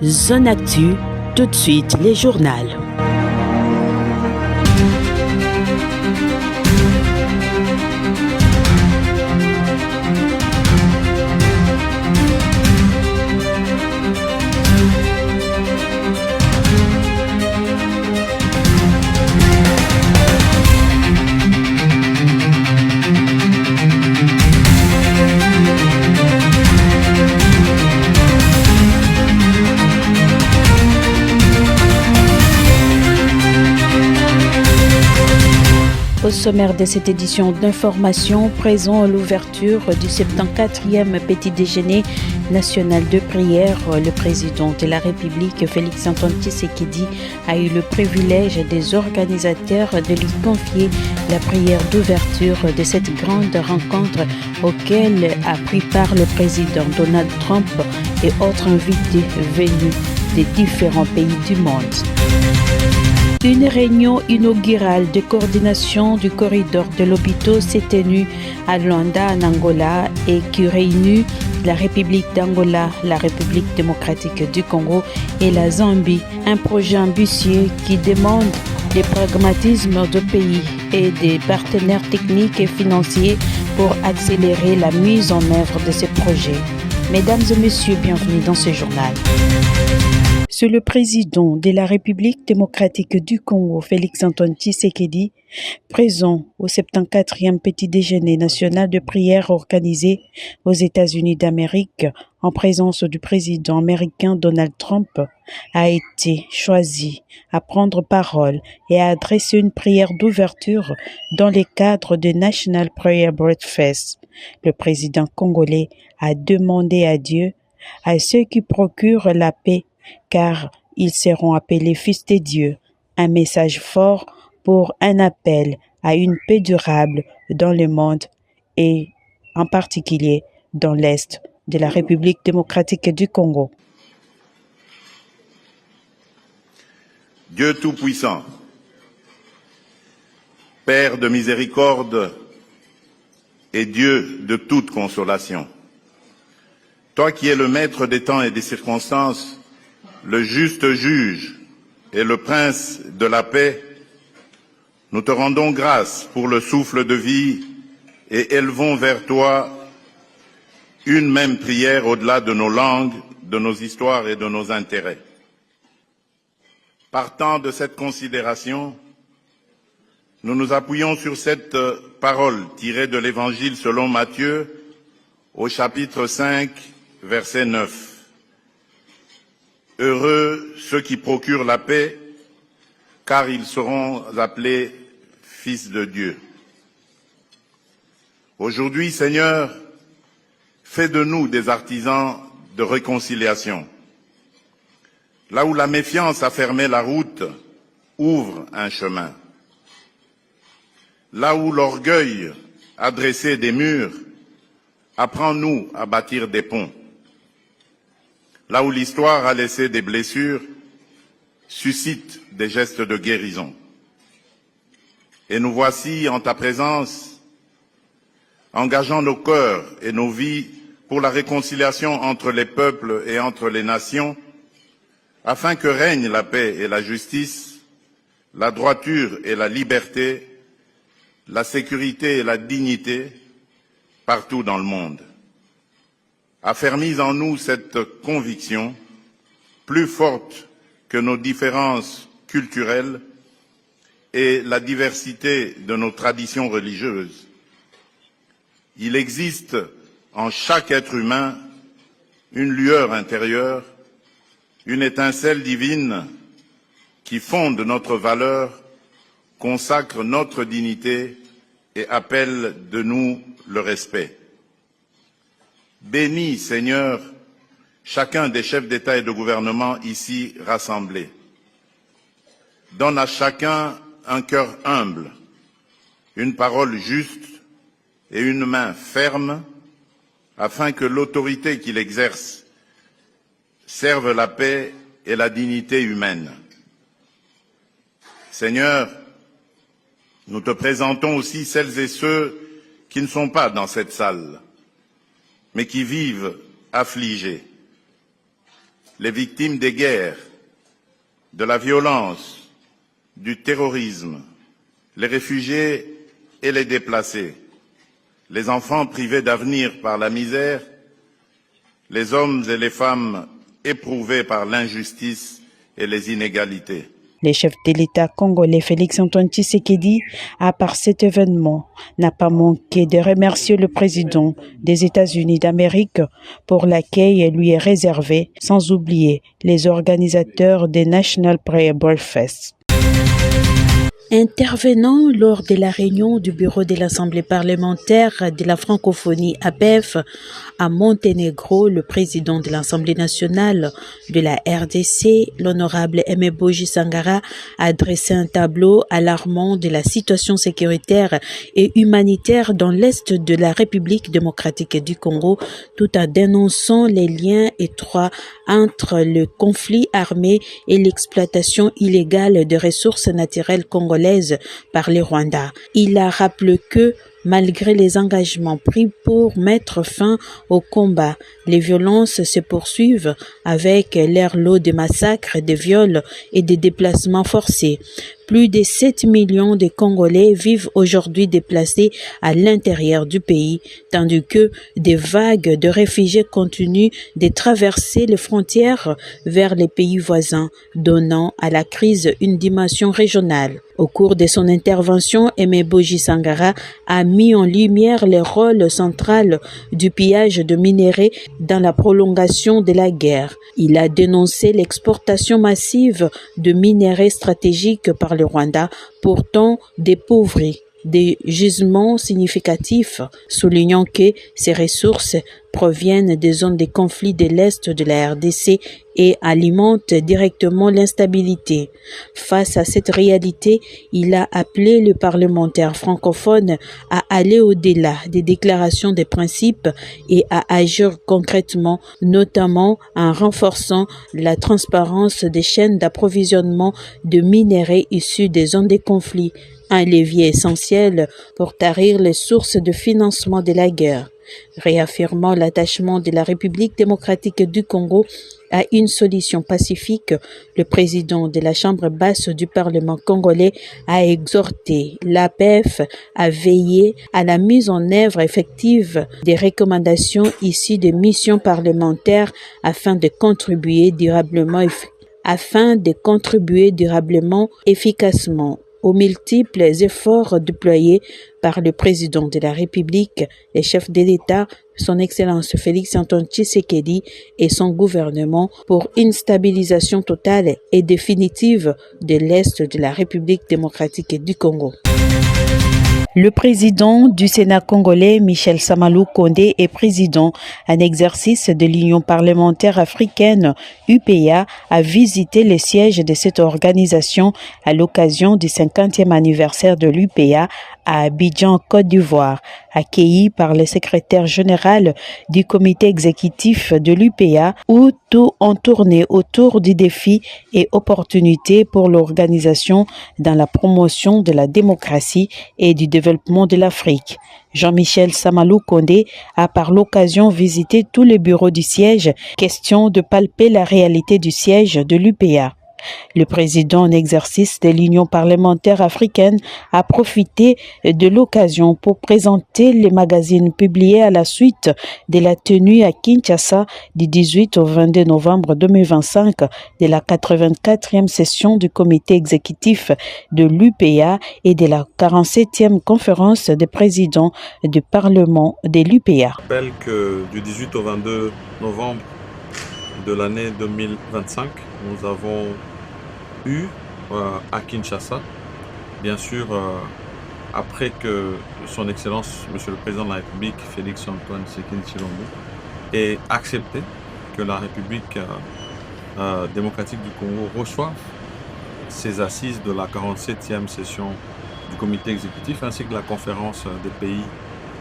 Zone Actu, tout de suite les journaux. Au sommaire de cette édition d'information, présent à l'ouverture du 74e petit déjeuner national de prière, le président de la République, Félix-Antoine Tshisekedi, a eu le privilège des organisateurs de lui confier la prière d'ouverture de cette grande rencontre auquel a pris part le président Donald Trump et autres invités venus des différents pays du monde. Une réunion inaugurale de coordination du corridor de Lobito s'est tenue à Luanda, en Angola, et qui réunit la République d'Angola, la République démocratique du Congo et la Zambie. Un projet ambitieux qui demande le pragmatisme de pays et des partenaires techniques et financiers pour accélérer la mise en œuvre de ces projets. Mesdames et messieurs, bienvenue dans ce journal. C'est le président de la République démocratique du Congo, Félix-Antoine Tshisekedi, présent au 74e petit déjeuner national de prière organisé aux États-Unis d'Amérique en présence du président américain Donald Trump, a été choisi à prendre parole et à adresser une prière d'ouverture dans le cadre du National Prayer Breakfast. Le président congolais a demandé à Dieu, à ceux qui procurent la paix, car ils seront appelés fils de Dieu, un message fort pour un appel à une paix durable dans le monde et en particulier dans l'Est de la République démocratique du Congo. Dieu Tout-Puissant, Père de miséricorde et Dieu de toute consolation, toi qui es le maître des temps et des circonstances, le juste juge et le prince de la paix, nous te rendons grâce pour le souffle de vie et élevons vers toi une même prière au-delà de nos langues, de nos histoires et de nos intérêts. Partant de cette considération, nous nous appuyons sur cette parole tirée de l'Évangile selon Matthieu au chapitre 5, verset 9. Heureux ceux qui procurent la paix, car ils seront appelés fils de Dieu. Aujourd'hui, Seigneur, fais de nous des artisans de réconciliation. Là où la méfiance a fermé la route, ouvre un chemin. Là où l'orgueil a dressé des murs, apprends-nous à bâtir des ponts. Là où l'histoire a laissé des blessures, suscite des gestes de guérison. Et nous voici en ta présence, engageant nos cœurs et nos vies pour la réconciliation entre les peuples et entre les nations, afin que règnent la paix et la justice, la droiture et la liberté, la sécurité et la dignité partout dans le monde. Affermis en nous cette conviction, plus forte que nos différences culturelles et la diversité de nos traditions religieuses. Il existe en chaque être humain une lueur intérieure, une étincelle divine qui fonde notre valeur, consacre notre dignité et appelle de nous le respect. Bénis, Seigneur, chacun des chefs d'État et de gouvernement ici rassemblés. Donne à chacun un cœur humble, une parole juste et une main ferme, afin que l'autorité qu'il exerce serve la paix et la dignité humaine. Seigneur, nous te présentons aussi celles et ceux qui ne sont pas dans cette salle, mais qui vivent affligés. les victimes des guerres, de la violence, du terrorisme, les réfugiés et les déplacés, les enfants privés d'avenir par la misère, les hommes et les femmes éprouvés par l'injustice et les inégalités. Le chef de l'État congolais Félix-Antoine Tshisekedi, à part cet événement, n'a pas manqué de remercier le président des États-Unis d'Amérique pour l'accueil lui est réservé, sans oublier les organisateurs des National Prayer Breakfast. Intervenant lors de la réunion du bureau de l'Assemblée parlementaire de la francophonie APEF à Monténégro, le président de l'Assemblée nationale de la RDC, l'honorable Aimé Boji Sangara, a dressé un tableau alarmant de la situation sécuritaire et humanitaire dans l'est de la République démocratique du Congo, tout en dénonçant les liens étroits entre le conflit armé et l'exploitation illégale de ressources naturelles congolaises par les Rwandais. Il a rappelé que malgré les engagements pris pour mettre fin au combat, les violences se poursuivent avec leur lot de massacres, de viols et de déplacements forcés. Plus de 7 millions de Congolais vivent aujourd'hui déplacés à l'intérieur du pays, tandis que des vagues de réfugiés continuent de traverser les frontières vers les pays voisins, donnant à la crise une dimension régionale. Au cours de son intervention, Aimé Boji Sangara a mis en lumière le rôle central du pillage de minerais dans la prolongation de la guerre. Il a dénoncé l'exportation massive de minerais stratégiques par le Rwanda, pourtant dépauvris des gisements significatifs, soulignant que ces ressources proviennent des zones de conflit de l'Est de la RDC et alimentent directement l'instabilité. Face à cette réalité, il a appelé le parlementaire francophone à aller au-delà des déclarations de principes et à agir concrètement, notamment en renforçant la transparence des chaînes d'approvisionnement de minerais issus des zones de conflit, un levier essentiel pour tarir les sources de financement de la guerre. Réaffirmant l'attachement de la République démocratique du Congo à une solution pacifique, le président de la Chambre basse du Parlement congolais a exhorté l'APF à veiller à la mise en œuvre effective des recommandations issues des missions parlementaires afin de contribuer durablement efficacement aux multiples efforts déployés par le président de la République, le chef de l'État, son Excellence Félix-Antoine Tshisekedi et son gouvernement pour une stabilisation totale et définitive de l'Est de la République démocratique du Congo. Le président du Sénat congolais, Michel Samalou Kondé, est président en exercice de l'Union parlementaire africaine, UPA, a visité les sièges de cette organisation à l'occasion du 50e anniversaire de l'UPA à Abidjan, Côte d'Ivoire. Accueilli par le secrétaire général du comité exécutif de l'UPA, où tout ont tourné autour du défi et opportunités pour l'organisation dans la promotion de la démocratie et du développement de l'Afrique. Jean-Michel Samalou Kondé a par l'occasion visité tous les bureaux du siège, question de palper la réalité du siège de l'UPA. Le président en exercice de l'Union parlementaire africaine a profité de l'occasion pour présenter les magazines publiés à la suite de la tenue à Kinshasa du 18 au 22 novembre 2025 de la 84e session du comité exécutif de l'UPA et de la 47e conférence des présidents du Parlement de l'UPA. Je rappelle que du 18 au 22 novembre de l'année 2025, nous avons eu à Kinshasa, bien sûr, après que son Excellence, Monsieur le Président de la République, Félix-Antoine Tshisekedi Tshilombo, ait accepté que la République démocratique du Congo reçoive ses assises de la 47e session du comité exécutif ainsi que la conférence des pays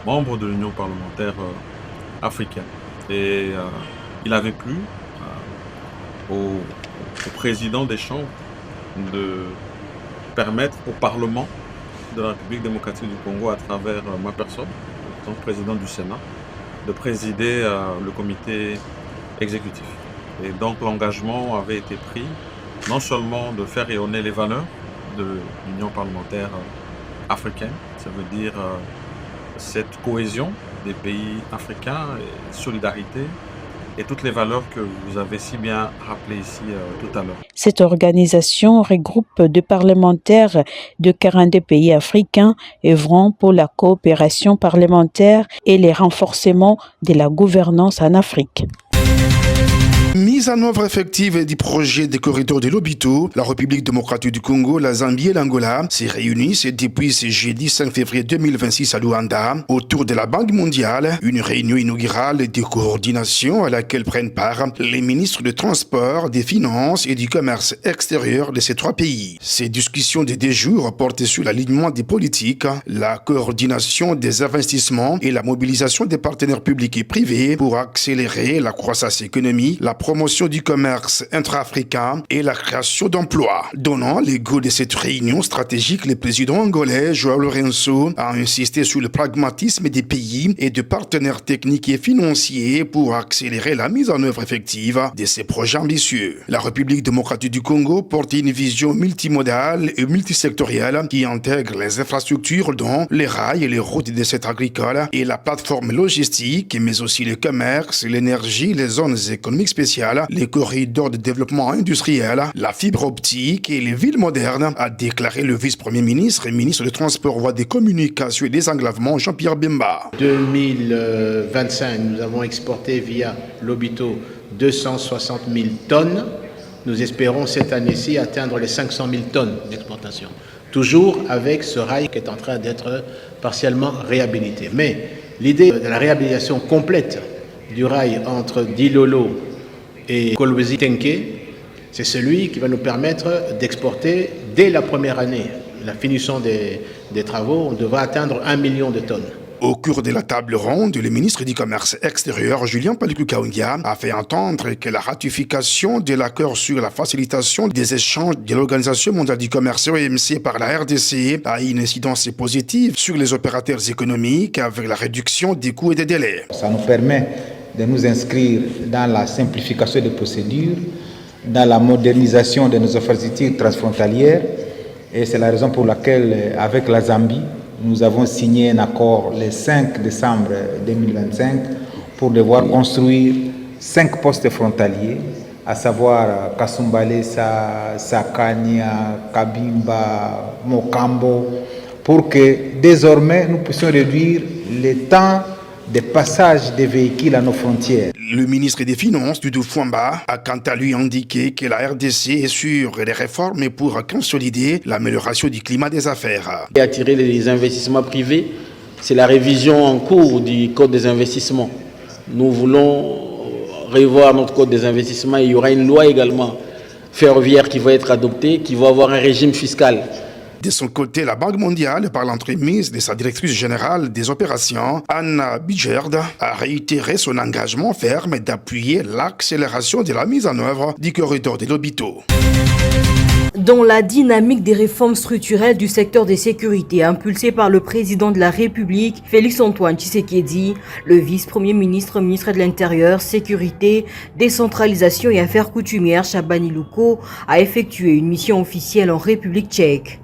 membres de l'Union parlementaire africaine. Et il avait plu au président des chambres de permettre au Parlement de la République démocratique du Congo, à travers ma personne, en tant que président du Sénat, de présider le comité exécutif. Et donc l'engagement avait été pris non seulement de faire rayonner les valeurs de l'Union parlementaire africaine, ça veut dire cette cohésion des pays africains, et solidarité et toutes les valeurs que vous avez si bien rappelées ici tout à l'heure. Cette organisation regroupe des parlementaires de 42 pays africains œuvrant pour la coopération parlementaire et le renforcement de la gouvernance en Afrique. Mise en œuvre effective du projet des corridors de Lobito, la République démocratique du Congo, la Zambie et l'Angola se réunissent depuis ce jeudi 5 février 2026 à Luanda autour de la Banque mondiale, une réunion inaugurale de coordination à laquelle prennent part les ministres de Transport, des Finances et du Commerce extérieur de ces trois pays. Ces discussions de 2 jours portent sur l'alignement des politiques, la coordination des investissements et la mobilisation des partenaires publics et privés pour accélérer la croissance économique, la promotion du commerce intra-africain et la création d'emplois. Donnant les goûts de cette réunion stratégique, le président angolais João Lourenço a insisté sur le pragmatisme des pays et de partenaires techniques et financiers pour accélérer la mise en œuvre effective de ces projets ambitieux. La République démocratique du Congo porte une vision multimodale et multisectorielle qui intègre les infrastructures dont les rails et les routes de cette agricole et la plateforme logistique, mais aussi le commerce, l'énergie, les zones économiques spéciales, les corridors de développement industriel, la fibre optique et les villes modernes, a déclaré le vice-premier ministre et ministre des Transports, Voies des Communications et des Englavements, Jean-Pierre Bemba. 2025, nous avons exporté via Lobito 260 000 tonnes. Nous espérons cette année-ci atteindre les 500 000 tonnes d'exportation. Toujours avec ce rail qui est en train d'être partiellement réhabilité. Mais l'idée de la réhabilitation complète du rail entre Dilolo et Kolwezi-Tenke, c'est celui qui va nous permettre d'exporter dès la première année. La finition des travaux, on devra atteindre 1 million de tonnes. Au cours de la table ronde, le ministre du Commerce extérieur, Julien Paluku Kahongya, a fait entendre que la ratification de l'accord sur la facilitation des échanges de l'Organisation mondiale du commerce OMC par la RDC a une incidence positive sur les opérateurs économiques avec la réduction des coûts et des délais. Ça nous permet de nous inscrire dans la simplification des procédures, dans la modernisation de nos infrastructures transfrontalières. Et c'est la raison pour laquelle, avec la Zambie, nous avons signé un accord le 5 décembre 2025 pour devoir construire 5 postes frontaliers, à savoir Kasumbalesa, Sakania, Kabimba, Mokambo, pour que désormais nous puissions réduire le temps de passage des véhicules à nos frontières. Le ministre des Finances, Doudou Fouamba, a quant à lui indiqué que la RDC est sur les réformes pour consolider l'amélioration du climat des affaires. Et attirer les investissements privés, c'est la révision en cours du Code des investissements. Nous voulons revoir notre Code des investissements. Il y aura une loi également ferroviaire qui va être adoptée, qui va avoir un régime fiscal. De son côté, la Banque mondiale, par l'entremise de sa directrice générale des opérations, Anna Bijerd, a réitéré son engagement ferme d'appuyer l'accélération de la mise en œuvre du corridor de Lobito. Dans la dynamique des réformes structurelles du secteur des sécurités impulsée par le président de la République, Félix-Antoine Tshisekedi, le vice-premier ministre, ministre de l'Intérieur, Sécurité, Décentralisation et Affaires coutumières, Chabani Louko, a effectué une mission officielle en République tchèque.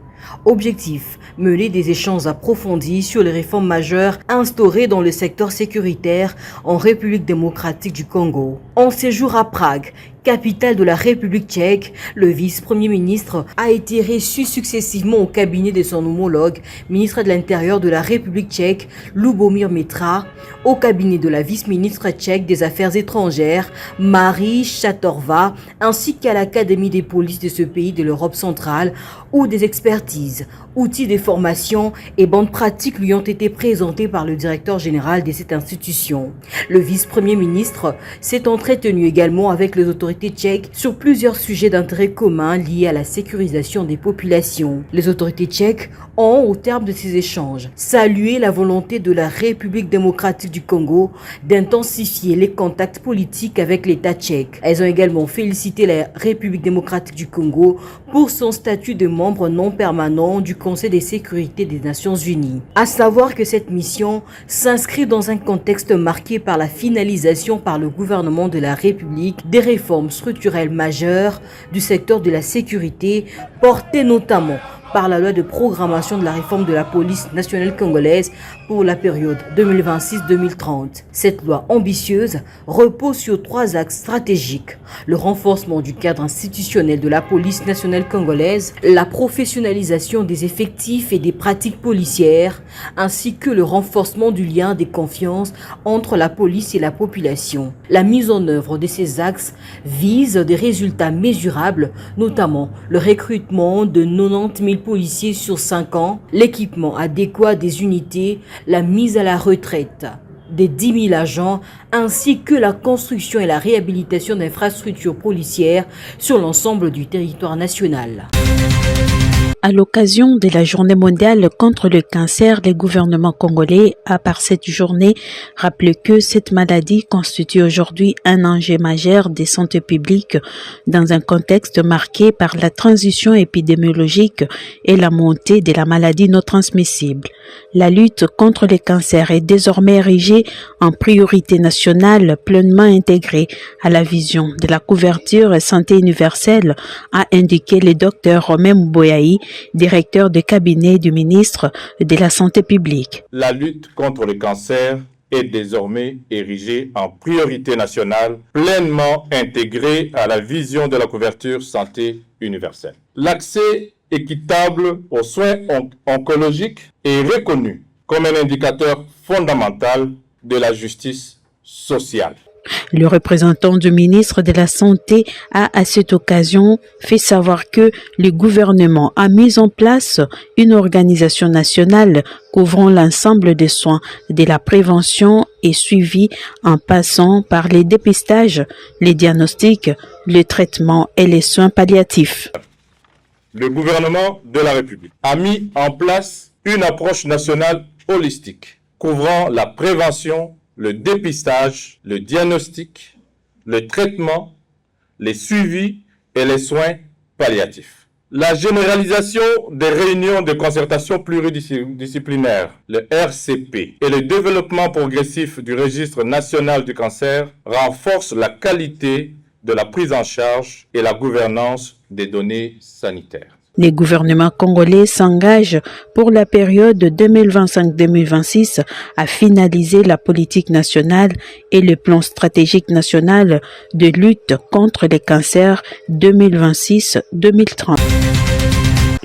Objectif, mener des échanges approfondis sur les réformes majeures instaurées dans le secteur sécuritaire en République démocratique du Congo. En séjour à Prague, capitale de la République tchèque, le vice-premier ministre a été reçu successivement au cabinet de son homologue, ministre de l'Intérieur de la République tchèque, Lubomir Metra, au cabinet de la vice-ministre tchèque des Affaires étrangères, Marie Chatorva, ainsi qu'à l'Académie des polices de ce pays de l'Europe centrale, où des expertises, outils de formation et bonnes pratiques lui ont été présentés par le directeur général de cette institution. Le vice-premier ministre s'est entretenu également avec les autorités tchèques sur plusieurs sujets d'intérêt commun liés à la sécurisation des populations. Les autorités tchèques ont, au terme de ces échanges, salué la volonté de la République démocratique du Congo d'intensifier les contacts politiques avec l'État tchèque. Elles ont également félicité la République démocratique du Congo pour son statut de membre non permanent du Conseil de sécurité des Nations Unies. À savoir que cette mission s'inscrit dans un contexte marqué par la finalisation par le gouvernement de la République des réformes structurelles majeures du secteur de la sécurité, portées notamment par la loi de programmation de la réforme de la police nationale congolaise pour la période 2026-2030. Cette loi ambitieuse repose sur 3 axes stratégiques: le renforcement du cadre institutionnel de la police nationale congolaise, la professionnalisation des effectifs et des pratiques policières, ainsi que le renforcement du lien de confiance entre la police et la population. La mise en œuvre de ces axes vise des résultats mesurables, notamment le recrutement de 90 000 policiers sur 5 ans, l'équipement adéquat des unités, la mise à la retraite des 10 000 agents, ainsi que la construction et la réhabilitation d'infrastructures policières sur l'ensemble du territoire national. À l'occasion de la journée mondiale contre le cancer, les gouvernements congolais a par cette journée rappelé que cette maladie constitue aujourd'hui un enjeu majeur de santé publique dans un contexte marqué par la transition épidémiologique et la montée de la maladie non transmissible. La lutte contre le cancer est désormais érigée en priorité nationale pleinement intégrée à la vision de la couverture santé universelle, a indiqué le docteur Romain Mboyaï, directeur de cabinet du ministre de la Santé publique. La lutte contre le cancer est désormais érigée en priorité nationale, pleinement intégrée à la vision de la couverture santé universelle. L'accès équitable aux soins oncologiques est reconnu comme un indicateur fondamental de la justice sociale. Le représentant du ministre de la Santé a à cette occasion fait savoir que le gouvernement a mis en place une organisation nationale couvrant l'ensemble des soins, de la prévention et suivi en passant par les dépistages, les diagnostics, le traitement et les soins palliatifs. Le gouvernement de la République a mis en place une approche nationale holistique couvrant la prévention, le dépistage, le diagnostic, le traitement, les suivis et les soins palliatifs. La généralisation des réunions de concertation pluridisciplinaire, le RCP, et le développement progressif du registre national du cancer renforcent la qualité de la prise en charge et la gouvernance des données sanitaires. Les gouvernements congolais s'engagent pour la période 2025-2026 à finaliser la politique nationale et le plan stratégique national de lutte contre les cancers 2026-2030.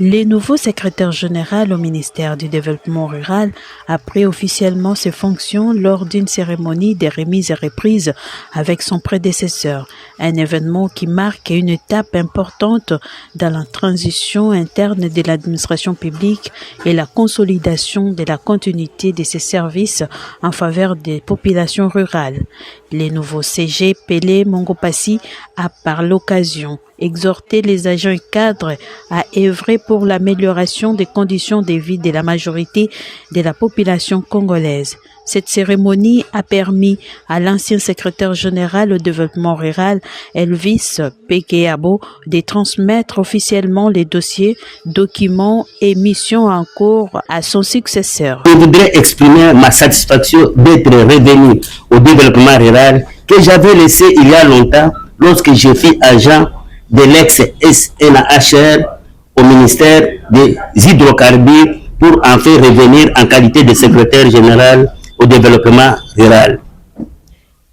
Le nouveau secrétaire général au ministère du Développement rural a pris officiellement ses fonctions lors d'une cérémonie de remise et reprise avec son prédécesseur, un événement qui marque une étape importante dans la transition interne de l'administration publique et la consolidation de la continuité de ses services en faveur des populations rurales. Le nouveau CG Pélé Mongopassi a par l'occasion exhorté les agents et cadres à œuvrer pour l'amélioration des conditions de vie de la majorité de la population congolaise. Cette cérémonie a permis à l'ancien secrétaire général au développement rural, Elvis Pekeabo, de transmettre officiellement les dossiers, documents et missions en cours à son successeur. Je voudrais exprimer ma satisfaction d'être revenu au développement rural que j'avais laissé il y a longtemps lorsque je fus agent de l'ex-SNHR au ministère des hydrocarbures pour en faire revenir en qualité de secrétaire général au développement rural.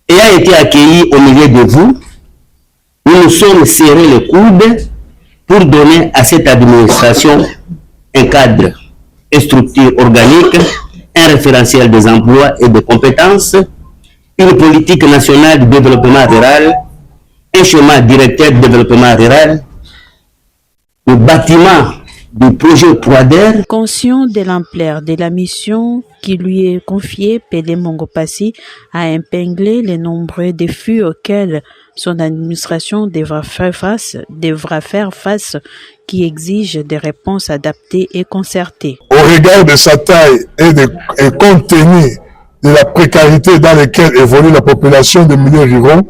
Ayant été accueilli au milieu de vous, nous nous sommes serrés le coude pour donner à cette administration un cadre, une structure organique, un référentiel des emplois et des compétences, une politique nationale de développement rural, un schéma directeur de développement rural, le bâtiment du projet Poider. Conscient de l'ampleur de la mission qui lui est confiée, Pélé Mongopassi a épinglé les nombreux défis auxquels son administration devra faire face, qui exigent des réponses adaptées et concertées. Au regard de sa taille et compte tenu de la précarité dans laquelle évolue la population des milieux ruraux,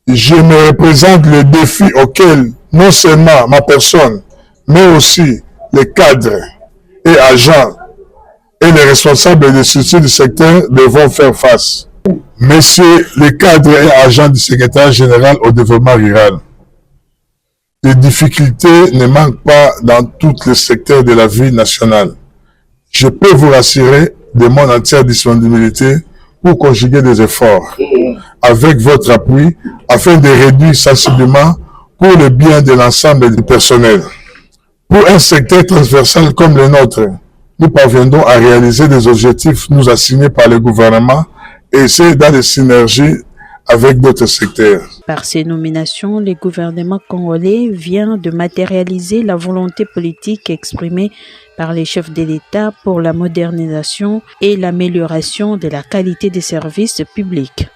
je me représente le défi auquel non seulement ma personne, mais aussi les cadres et agents et les responsables des structures du secteur devront faire face. Messieurs les cadres et agents du secrétaire général au développement rural, les difficultés ne manquent pas dans tous les secteurs de la vie nationale. Je peux vous rassurer de mon entière disponibilité pour conjuguer des efforts avec votre appui afin de réduire sensiblement pour le bien de l'ensemble du personnel. Pour un secteur transversal comme le nôtre, nous parviendrons à réaliser des objectifs nous assignés par le gouvernement et c'est dans des synergies avec d'autres secteurs. Par ces nominations, le gouvernement congolais vient de matérialiser la volonté politique exprimée par les chefs de l'État pour la modernisation et l'amélioration de la qualité des services publics.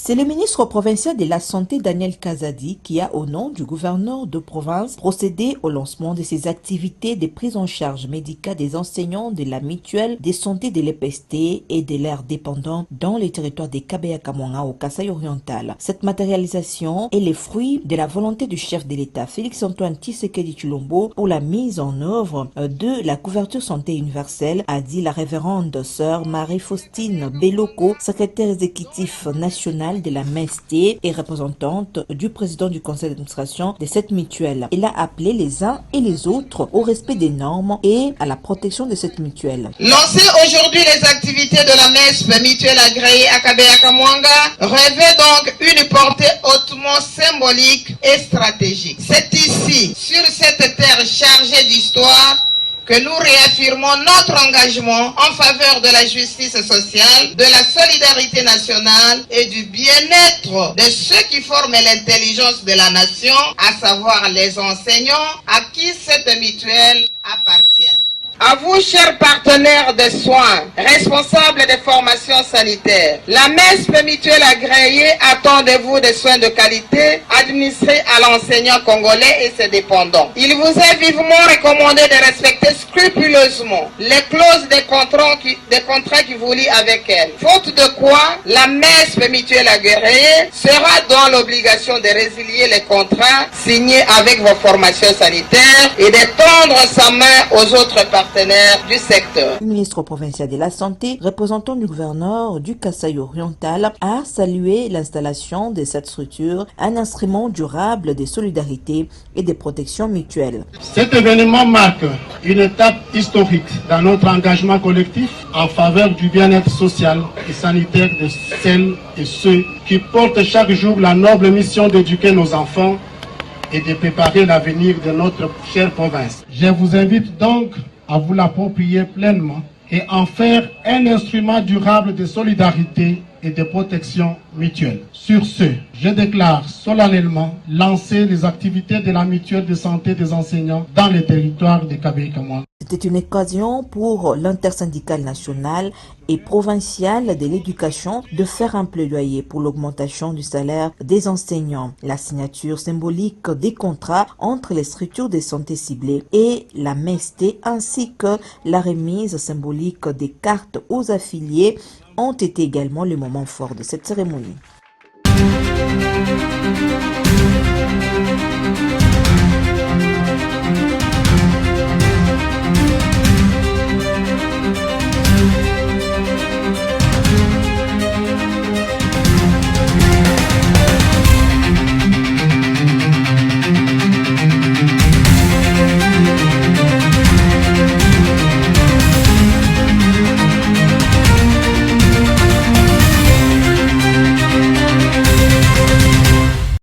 C'est le ministre provincial de la Santé Daniel Kazadi qui a, au nom du gouverneur de province, procédé au lancement de ses activités de prise en charge médicale des enseignants de la mutuelle de santé de l'EPST et de l'air dépendant dans les territoires de Kabea-Kamwanga au Kasaï oriental. Cette matérialisation est le fruit de la volonté du chef de l'État Félix-Antoine Tshisekedi Tshilombo pour la mise en œuvre de la couverture santé universelle, a dit la révérende sœur Marie-Faustine Beloko, secrétaire exécutif national de la MST et représentante du président du conseil d'administration de cette mutuelle. Elle a appelé les uns et les autres au respect des normes et à la protection de cette mutuelle. Lancer aujourd'hui les activités de la MESP mutuelle agréée à Kabea-Kamwanga revêt donc une portée hautement symbolique et stratégique. C'est ici, sur cette terre chargée d'histoire, que nous réaffirmons notre engagement en faveur de la justice sociale, de la solidarité nationale et du bien-être de ceux qui forment l'intelligence de la nation, à savoir les enseignants à qui cette mutuelle appartient. À vous, chers partenaires de soins, responsables des formations sanitaires, la MESP mutuelle agréée attend de vous des soins de qualité administrés à l'enseignant congolais et ses dépendants. Il vous est vivement recommandé de respecter scrupuleusement les clauses des contrats qui vous lient avec elle. Faute de quoi, la MESP mutuelle agréée sera dans l'obligation de résilier les contrats signés avec vos formations sanitaires et de tendre sa main aux autres partenaires du secteur. Le ministre provincial de la Santé, représentant du gouverneur du Kasaï oriental, a salué l'installation de cette structure, un instrument durable de solidarité et de protection mutuelle. Cet événement marque une étape historique dans notre engagement collectif en faveur du bien-être social et sanitaire de celles et ceux qui portent chaque jour la noble mission d'éduquer nos enfants et de préparer l'avenir de notre chère province. Je vous invite donc à vous l'approprier pleinement et en faire un instrument durable de solidarité et de protection mutuelle. Sur ce, je déclare solennellement lancer les activités de la mutuelle de santé des enseignants dans les territoires de Kabea-Kamwanga. C'était une occasion pour l'intersyndicale nationale et provinciale de l'éducation de faire un plaidoyer pour l'augmentation du salaire des enseignants, la signature symbolique des contrats entre les structures de santé ciblées et la MEST ainsi que la remise symbolique des cartes aux affiliés ont été également le moment fort de cette cérémonie.